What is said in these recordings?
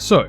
So,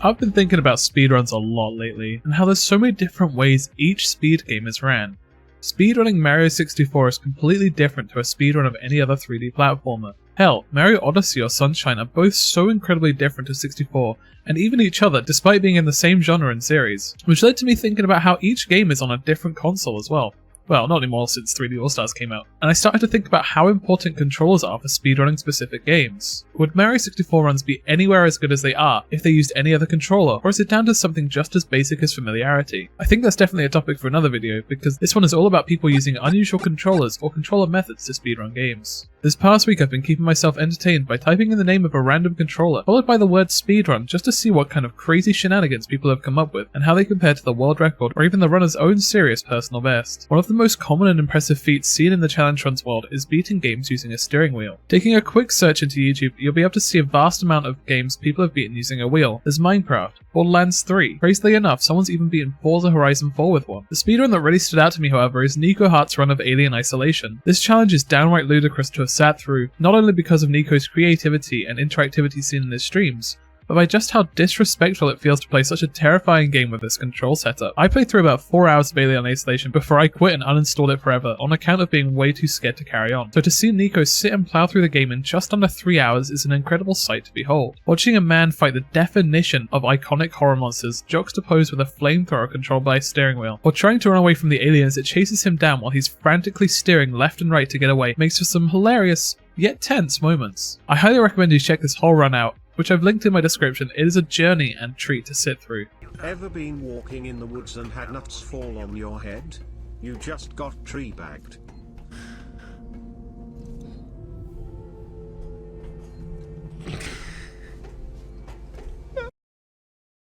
I've been thinking about speedruns a lot lately, and how there's so many different ways each speed game is ran. Speedrunning Mario 64 is completely different to a speedrun of any other 3D platformer. Hell, Mario Odyssey or Sunshine are both so incredibly different to 64, and even each other despite being in the same genre and series, which led to me thinking about how each game is on a different console as well. Well, not anymore since 3D All-Stars came out, and I started to think about how important controllers are for speedrunning specific games. Would Mario 64 runs be anywhere as good as they are if they used any other controller, or is it down to something just as basic as familiarity? I think that's definitely a topic for another video, because this one is all about people using unusual controllers or controller methods to speedrun games. This past week I've been keeping myself entertained by typing in the name of a random controller, followed by the word speedrun, just to see what kind of crazy shenanigans people have come up with, and how they compare to the world record or even the runner's own serious personal best. One of the most common and impressive feats seen in the challenge runs world is beating games using a steering wheel. Taking a quick search into YouTube, you'll be able to see a vast amount of games people have beaten using a wheel. There's Minecraft, Borderlands 3. Crazily enough, someone's even beaten Forza Horizon 4 with one. The speedrun that really stood out to me, however, is Nikoheart's run of Alien Isolation. This challenge is downright ludicrous to have sat through, not only because of Nico's creativity and interactivity seen in his streams, but by just how disrespectful it feels to play such a terrifying game with this control setup. I played through about 4 hours of Alien Isolation before I quit and uninstalled it forever on account of being way too scared to carry on. So to see Niko sit and plow through the game in just under 3 hours is an incredible sight to behold. Watching a man fight the definition of iconic horror monsters juxtaposed with a flamethrower controlled by a steering wheel, or trying to run away from the aliens that chases him down while he's frantically steering left and right to get away makes for some hilarious, yet tense moments. I highly recommend you check this whole run out, which I've linked in my description. It is a journey and treat to sit through. Ever been walking in the woods and had nuts fall on your head? You just got tree bagged.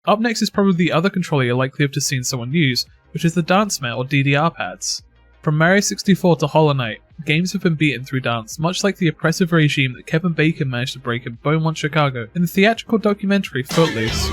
Up next is probably the other controller you're likely to have seen someone use, which is the Dance Mat or DDR pads. From Mario 64 to Hollow Knight, games have been beaten through dance, much like the oppressive regime that Kevin Bacon managed to break in Beaumont, Chicago, in the theatrical documentary Footloose.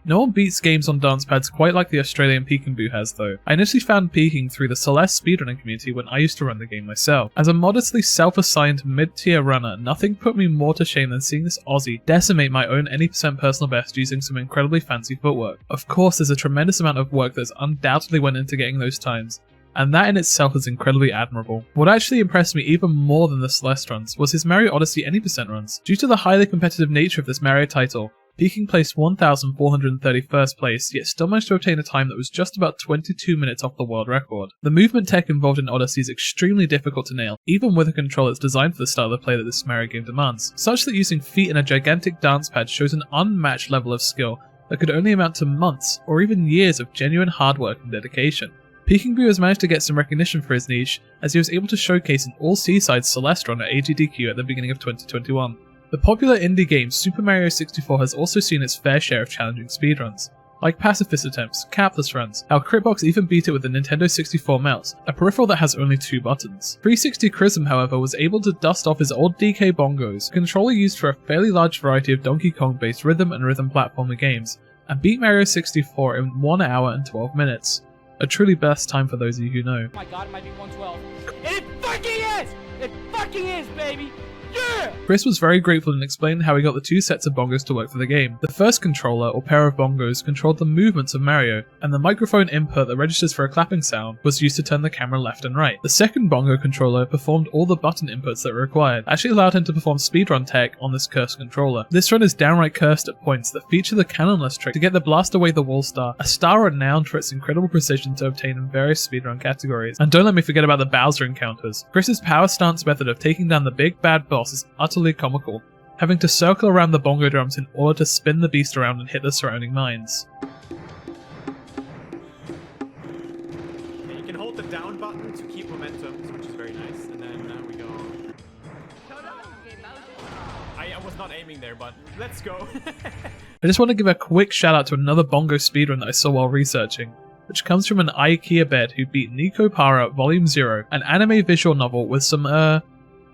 No one beats games on dance pads quite like the Australian PeekingBoo has though. I initially found Peeking through the Celeste speedrunning community when I used to run the game myself. As a modestly self-assigned mid-tier runner, nothing put me more to shame than seeing this Aussie decimate my own any percent personal best using some incredibly fancy footwork. Of course, there's a tremendous amount of work that's undoubtedly went into getting those times, and that in itself is incredibly admirable. What actually impressed me even more than the Celeste runs was his Mario Odyssey any percent runs. Due to the highly competitive nature of this Mario title, Peeking placed 1,431st place, yet still managed to obtain a time that was just about 22 minutes off the world record. The movement tech involved in Odyssey is extremely difficult to nail, even with a controller that's designed for the style of play that this Mario game demands, such that using feet in a gigantic dance pad shows an unmatched level of skill that could only amount to months or even years of genuine hard work and dedication. PeekingBoo has managed to get some recognition for his niche, as he was able to showcase an all-seaside Celeste run at AGDQ at the beginning of 2021. The popular indie game Super Mario 64 has also seen its fair share of challenging speedruns, like pacifist attempts, capless runs, how Critbox even beat it with the Nintendo 64 mouse, a peripheral that has only 2 buttons. 360 Chrism, however, was able to dust off his old DK bongos, a controller used for a fairly large variety of Donkey Kong-based rhythm and rhythm platformer games, and beat Mario 64 in 1 hour and 12 minutes. A truly best time for those of you who know. Oh my god, it might be 112. And it fucking is! It fucking is, baby! Yeah! Chris was very grateful and explained how he got the 2 sets of bongos to work for the game. The first controller, or pair of bongos, controlled the movements of Mario, and the microphone input that registers for a clapping sound was used to turn the camera left and right. The second bongo controller performed all the button inputs that were required, actually allowed him to perform speedrun tech on this cursed controller. This run is downright cursed at points that feature the cannonless trick to get the blast away the wall star, a star renowned for its incredible precision to obtain in various speedrun categories. And don't let me forget about the Bowser encounters. Chris's power stance method of taking down the big bad boss is utterly comical, having to circle around the bongo drums in order to spin the beast around and hit the surrounding mines. You can hold the down button to keep momentum, which is very nice, and then we go. I was not aiming there, but let's go. I just want to give a quick shout out to another bongo speedrun that I saw while researching, which comes from an Ikea bed who beat Nico Para Volume 0, an anime visual novel with some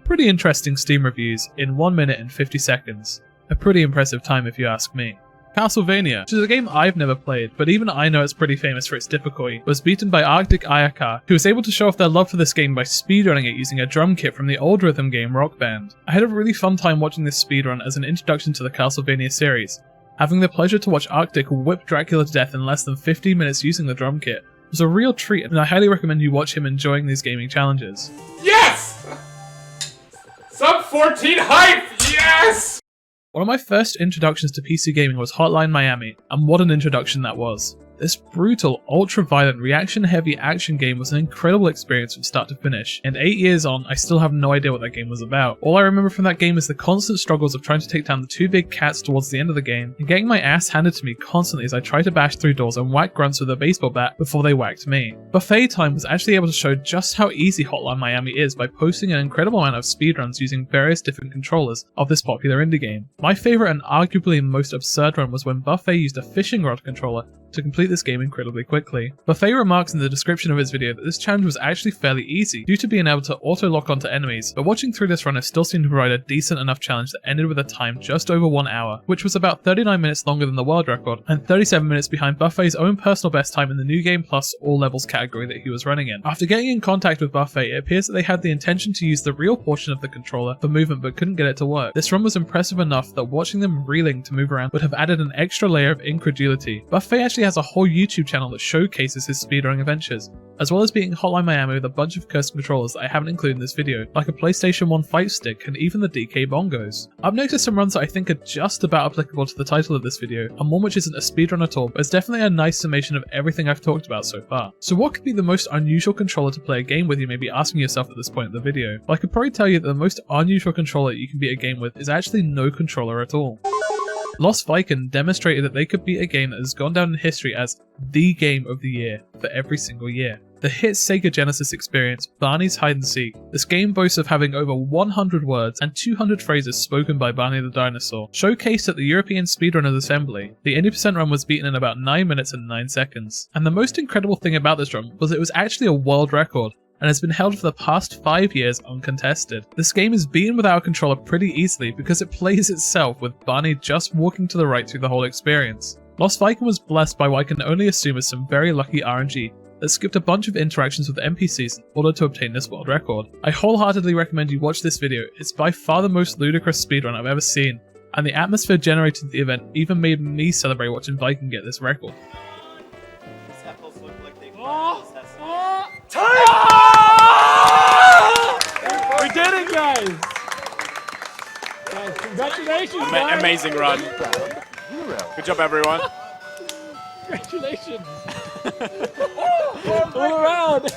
pretty interesting Steam reviews in 1 minute and 50 seconds. A pretty impressive time if you ask me. Castlevania, which is a game I've never played, but even I know it's pretty famous for its difficulty, was beaten by ArcticAyeka, who was able to show off their love for this game by speedrunning it using a drum kit from the old rhythm game Rock Band. I had a really fun time watching this speedrun as an introduction to the Castlevania series, Having the pleasure to watch Arctic whip Dracula to death in less than 15 minutes using the drum kit was a real treat, and I highly recommend you watch him enjoying these gaming challenges. Yes! Sub 14 hype! Yes! One of my first introductions to PC gaming was Hotline Miami, and what an introduction that was. This brutal, ultra-violent, reaction-heavy action game was an incredible experience from start to finish, and 8 years on, I still have no idea what that game was about. All I remember from that game is the constant struggles of trying to take down the two big cats towards the end of the game, and getting my ass handed to me constantly as I tried to bash through doors and whack grunts with a baseball bat before they whacked me. BuffetTime was actually able to show just how easy Hotline Miami is by posting an incredible amount of speedruns using various different controllers of this popular indie game. My favourite and arguably most absurd run was when Buffet used a fishing rod controller to complete this game incredibly quickly. Buffet remarks in the description of his video that this challenge was actually fairly easy due to being able to auto-lock onto enemies, but watching through this run, it still seemed to provide a decent enough challenge that ended with a time just over 1 hour, which was about 39 minutes longer than the world record, and 37 minutes behind Buffet's own personal best time in the New Game Plus All Levels category that he was running in. After getting in contact with Buffet, it appears that they had the intention to use the real portion of the controller for movement but couldn't get it to work. This run was impressive enough that watching them reeling to move around would have added an extra layer of incredulity. Buffet actually has a whole YouTube channel that showcases his speedrunning adventures, as well as beating Hotline Miami with a bunch of custom controllers that I haven't included in this video, like a PlayStation 1 fight stick and even the DK bongos. Up next are some runs that I think are just about applicable to the title of this video, and one which isn't a speedrun at all, but is definitely a nice summation of everything I've talked about so far. So what could be the most unusual controller to play a game with, you may be asking yourself at this point in the video? Well, I could probably tell you that the most unusual controller you can beat a game with is actually no controller at all. LosvikeN demonstrated that they could beat a game that has gone down in history as the game of the year for every single year. The hit Sega Genesis experience, Barney's Hide and Seek. This game boasts of having over 100 words and 200 phrases spoken by Barney the dinosaur. Showcased at the European Speedrunners Assembly, the 80% run was beaten in about 9 minutes and 9 seconds. And the most incredible thing about this run was it was actually a world record, and has been held for the past 5 years uncontested. This game is beaten without a controller pretty easily because it plays itself with Barney just walking to the right through the whole experience. LosvikeN was blessed by what I can only assume is some very lucky RNG that skipped a bunch of interactions with NPCs in order to obtain this world record. I wholeheartedly recommend you watch this video. It's by far the most ludicrous speedrun I've ever seen, and the atmosphere generated at the event even made me celebrate watching Viking get this record. We did it, guys! Guys, congratulations, guys! Amazing run. Good job, everyone. Congratulations! All around!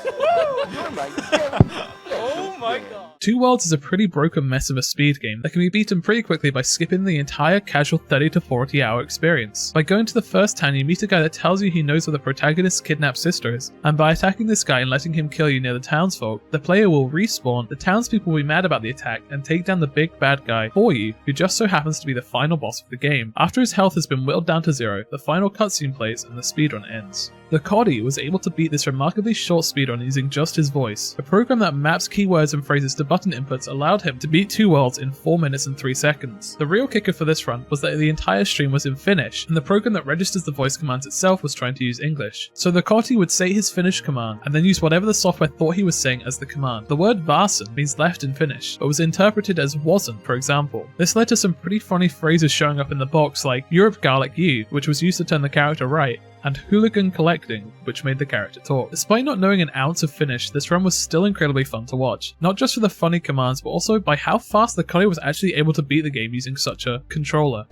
Oh my god! Two Worlds is a pretty broken mess of a speed game that can be beaten pretty quickly by skipping the entire casual 30 to 40 hour experience. By going to the first town, you meet a guy that tells you he knows where the protagonist's kidnapped sister is, and by attacking this guy and letting him kill you near the townsfolk, the player will respawn, the townspeople will be mad about the attack, and take down the big bad guy for you, who just so happens to be the final boss of the game. After his health has been whittled down to 0, the final cutscene plays and the speedrun ends. TheKotti was able to beat this remarkably short speedrun using just his voice. A program that maps keywords and phrases to button inputs allowed him to beat 2 Worlds in 4 minutes and 3 seconds. The real kicker for this run was that the entire stream was in Finnish, and the program that registers the voice commands itself was trying to use English. So TheKotti would say his Finnish command, and then use whatever the software thought he was saying as the command. The word varsin means left in Finnish, but was interpreted as wasn't, for example. This led to some pretty funny phrases showing up in the box like Europe garlic you, which was used to turn the character right, and hooligan collecting, which made the character talk. Despite not knowing an ounce of Finnish, this run was still incredibly fun to watch. Not just for the funny commands, but also by how fast TheKotti was actually able to beat the game using such a controller.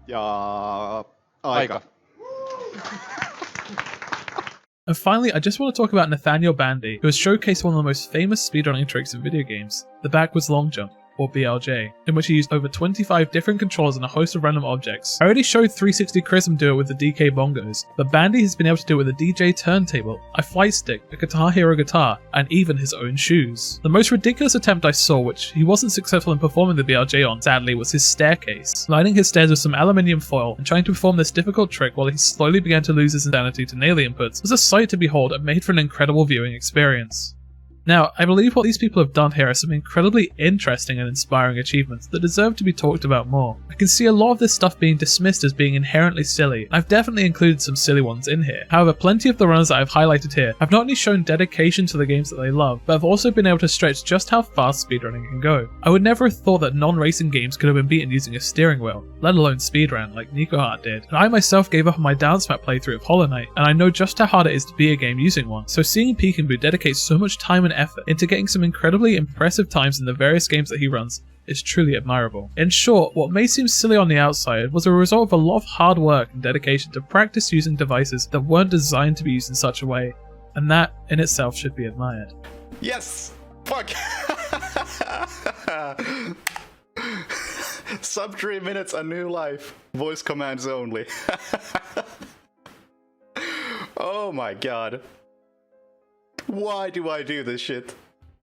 Ja aika. And finally, I just want to talk about NathanielBandy, who has showcased one of the most famous speedrunning tricks in video games, the backwards long jump, or BLJ, in which he used over 25 different controllers and a host of random objects. I already showed 360 Chrism do it with the DK bongos, but Bandy has been able to do it with a DJ turntable, a flight stick, a Guitar Hero guitar, and even his own shoes. The most ridiculous attempt I saw, which he wasn't successful in performing the BLJ on, sadly, was his staircase. Lining his stairs with some aluminium foil and trying to perform this difficult trick while he slowly began to lose his insanity to nail the inputs was a sight to behold and made for an incredible viewing experience. Now, I believe what these people have done here are some incredibly interesting and inspiring achievements that deserve to be talked about more. I can see a lot of this stuff being dismissed as being inherently silly, and I've definitely included some silly ones in here. However, plenty of the runners that I've highlighted here have not only shown dedication to the games that they love, but have also been able to stretch just how fast speedrunning can go. I would never have thought that non-racing games could have been beaten using a steering wheel, let alone speedrun like Nikoheart did. And I myself gave up on my dance map playthrough of Hollow Knight, and I know just how hard it is to be a game using one. So seeing PeekingBoo dedicate so much time and effort into getting some incredibly impressive times in the various games that he runs is truly admirable. In short, what may seem silly on the outside was a result of a lot of hard work and dedication to practice using devices that weren't designed to be used in such a way, and that in itself should be admired. Yes! Fuck! Sub 3 minutes, a new life. Voice commands only. Oh my god. Why do I do this shit?